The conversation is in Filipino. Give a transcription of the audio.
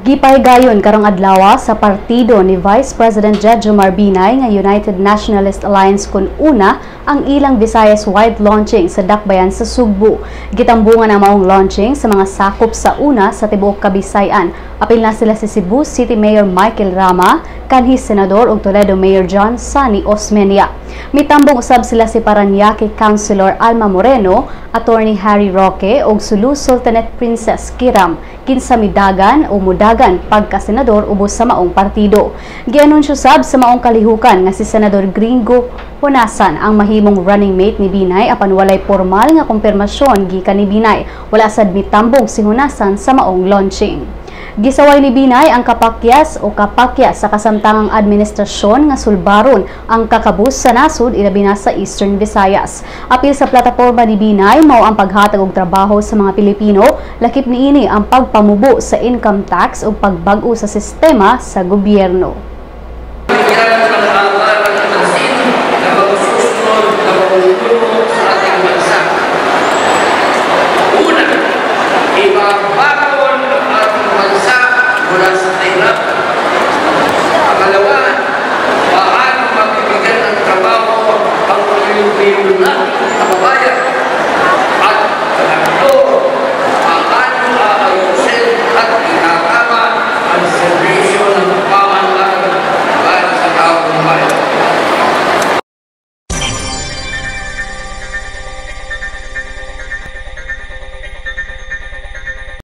Gipahigayon karong adlaw sa partido ni Vice President Jejomar Binay nga United Nationalist Alliance kun una ang ilang Visayas-wide launching sa Dakbayan sa Sugbo. Gitambungan ang maong launching sa mga sakop sa una sa tibuok Kabisayan. Apil na sila si Cebu City Mayor Michael Rama, kanhi Senador ug Toledo Mayor John Sunny Osmeña. Mitambong usab sila si Parañaque Councilor Alma Moreno, Attorney Harry Roque ug Sulu Sultanate Princess Kiram kinsa midagan o mudagan pagka-senador ubos sa maong partido. Gianunsyo sab sa maong kalihukan nga si Senador Gringo Honasan ang mahimong running mate ni Binay apan walay formal nga kumpirmasyon gikan ni Binay. Wala sad mitambong si Honasan sa maong launching. Gisaway ni Binay ang kapakyas sa kasamtangang administrasyon nga sulbaron ang kakabus sa nasud ilabi na sa Eastern Visayas. Apil sa plataporma ni Binay mao ang paghatag og trabaho sa mga Pilipino, lakip niini ang pagpamubo sa income tax ug pagbag-o sa sistema sa gobyerno.